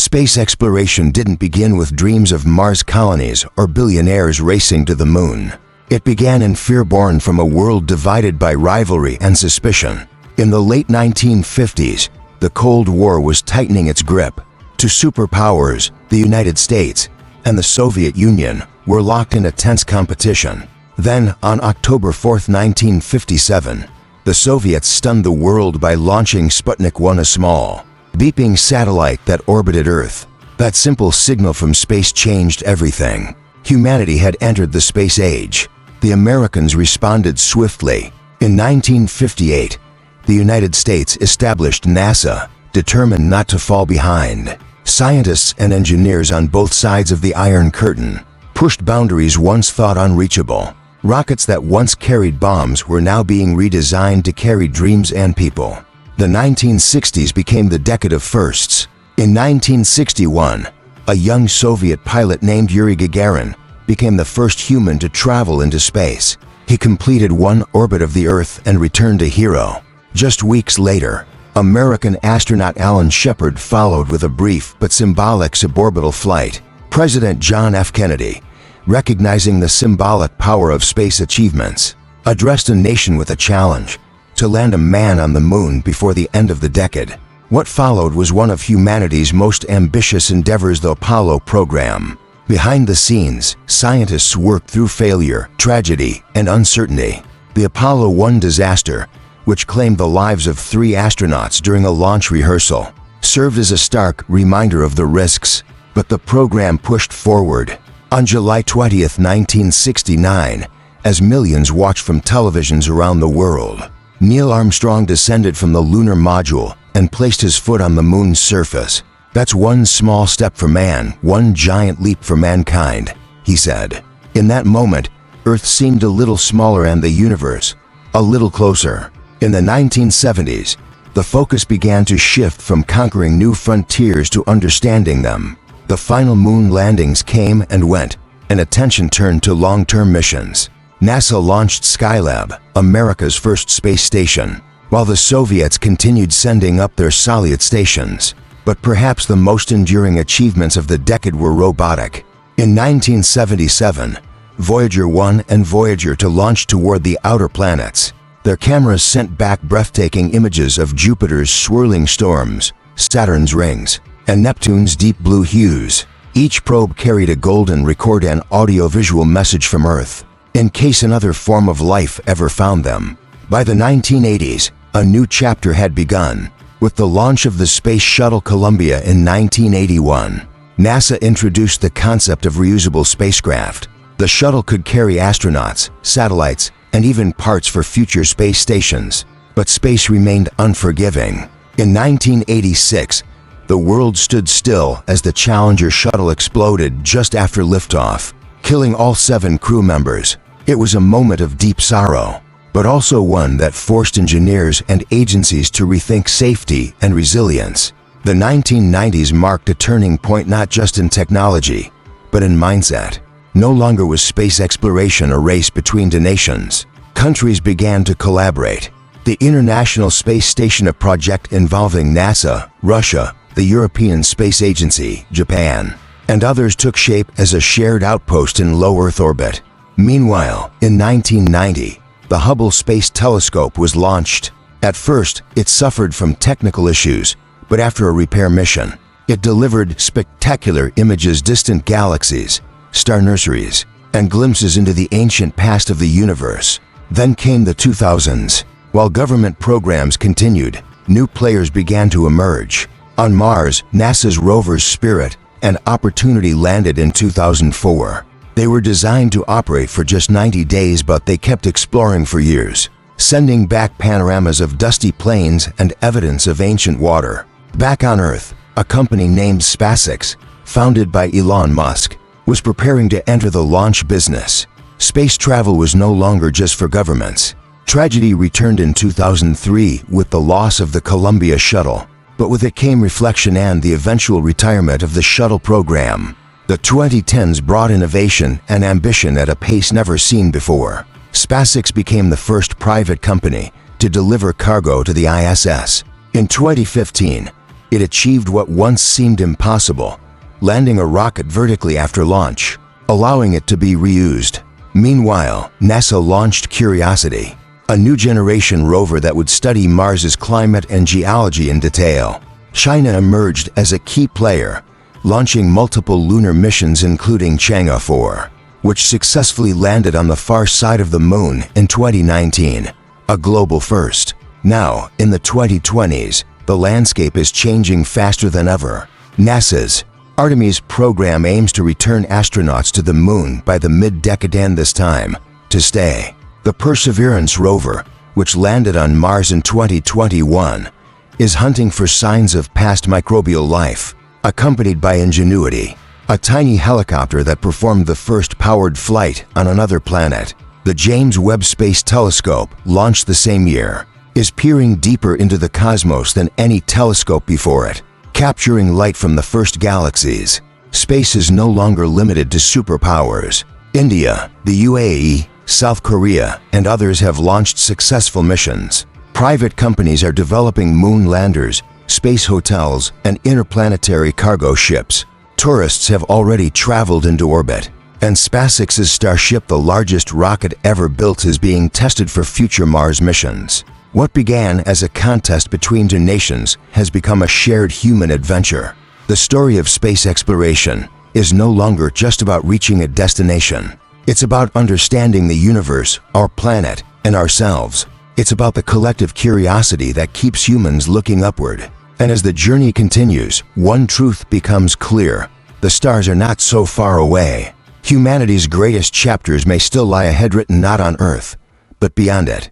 Space exploration didn't begin with dreams of Mars colonies or billionaires racing to the moon. It began in fear born from a world divided by rivalry and suspicion. In the late 1950s, the Cold War was tightening its grip. Two superpowers, the United States and the Soviet Union, were locked in a tense competition. Then, on October 4, 1957, the Soviets stunned the world by launching Sputnik 1, a small, beeping satellite that orbited Earth. That simple signal from space changed everything. Humanity had entered the space age. The Americans responded swiftly. In 1958, the United States established NASA, determined not to fall behind. Scientists and engineers on both sides of the Iron Curtain pushed boundaries once thought unreachable. Rockets that once carried bombs were now being redesigned to carry dreams and people. The 1960s became the decade of firsts. In 1961, a young Soviet pilot named Yuri Gagarin became the first human to travel into space. He completed one orbit of the Earth and returned a hero. Just weeks later, American astronaut Alan Shepard followed with a brief but symbolic suborbital flight. President John F. Kennedy, recognizing the symbolic power of space achievements, addressed a nation with a challenge: to land a man on the moon before the end of the decade. What followed was one of humanity's most ambitious endeavors, the Apollo program. Behind the scenes, scientists worked through failure, tragedy, and uncertainty. The Apollo 1 disaster, which claimed the lives of 3 astronauts during a launch rehearsal, served as a stark reminder of the risks. But the program pushed forward. On July 20, 1969, as millions watched from televisions around the world, Neil Armstrong descended from the lunar module and placed his foot on the moon's surface. "That's one small step for man, one giant leap for mankind," he said. In that moment, Earth seemed a little smaller and the universe a little closer. In the 1970s, the focus began to shift from conquering new frontiers to understanding them. The final moon landings came and went, and attention turned to long-term missions. NASA launched Skylab, America's first space station, while the Soviets continued sending up their Soyuz stations. But perhaps the most enduring achievements of the decade were robotic. In 1977, Voyager 1 and Voyager 2 launched toward the outer planets. Their cameras sent back breathtaking images of Jupiter's swirling storms, Saturn's rings, and Neptune's deep blue hues. Each probe carried a golden record and audiovisual message from Earth, in case another form of life ever found them. By the 1980s, a new chapter had begun. With the launch of the Space Shuttle Columbia in 1981, NASA introduced the concept of reusable spacecraft. The shuttle could carry astronauts, satellites, and even parts for future space stations. But space remained unforgiving. In 1986, the world stood still as the Challenger shuttle exploded just after liftoff, killing all 7 crew members. It was a moment of deep sorrow, but also one that forced engineers and agencies to rethink safety and resilience. The 1990s marked a turning point not just in technology, but in mindset. No longer was space exploration a race between the nations. Countries began to collaborate. The International Space Station, a project involving NASA, Russia, the European Space Agency, Japan, and others, took shape as a shared outpost in low Earth orbit. Meanwhile, in 1990, the Hubble Space Telescope was launched. At first, it suffered from technical issues, but after a repair mission, it delivered spectacular images, distant galaxies, star nurseries, and glimpses into the ancient past of the universe. Then came the 2000s. While government programs continued, new players began to emerge. On Mars, NASA's rovers Spirit and Opportunity landed in 2004. They were designed to operate for just 90 days, but they kept exploring for years, sending back panoramas of dusty plains and evidence of ancient water. Back on Earth, a company named SpaceX, founded by Elon Musk, was preparing to enter the launch business. Space travel was no longer just for governments. Tragedy returned in 2003 with the loss of the Columbia shuttle, but with it came reflection and the eventual retirement of the shuttle program. The 2010s brought innovation and ambition at a pace never seen before. SpaceX became the first private company to deliver cargo to the ISS. In 2015, It achieved what once seemed impossible, landing a rocket vertically after launch, allowing it to be reused. Meanwhile, NASA launched Curiosity, a new generation rover that would study Mars's climate and geology in detail. China emerged as a key player, launching multiple lunar missions including Chang'e 4, which successfully landed on the far side of the Moon in 2019, a global first. Now, in the 2020s, the landscape is changing faster than ever. NASA's Artemis program aims to return astronauts to the Moon by the mid-decade and this time, to stay. The Perseverance rover, which landed on Mars in 2021, is hunting for signs of past microbial life, accompanied by Ingenuity, a tiny helicopter that performed the first powered flight on another planet. The James Webb Space Telescope, launched the same year, is peering deeper into the cosmos than any telescope before it, capturing light from the first galaxies. Space is no longer limited to superpowers. India, the UAE, South Korea, and others have launched successful missions. Private companies are developing moon landers, space hotels, and interplanetary cargo ships. Tourists have already traveled into orbit, and SpaceX's Starship, the largest rocket ever built, is being tested for future Mars missions. What began as a contest between two nations has become a shared human adventure. The story of space exploration is no longer just about reaching a destination. It's about understanding the universe, our planet, and ourselves. It's about the collective curiosity that keeps humans looking upward. And as the journey continues, one truth becomes clear: the stars are not so far away. Humanity's greatest chapters may still lie ahead, written not on Earth, but beyond it.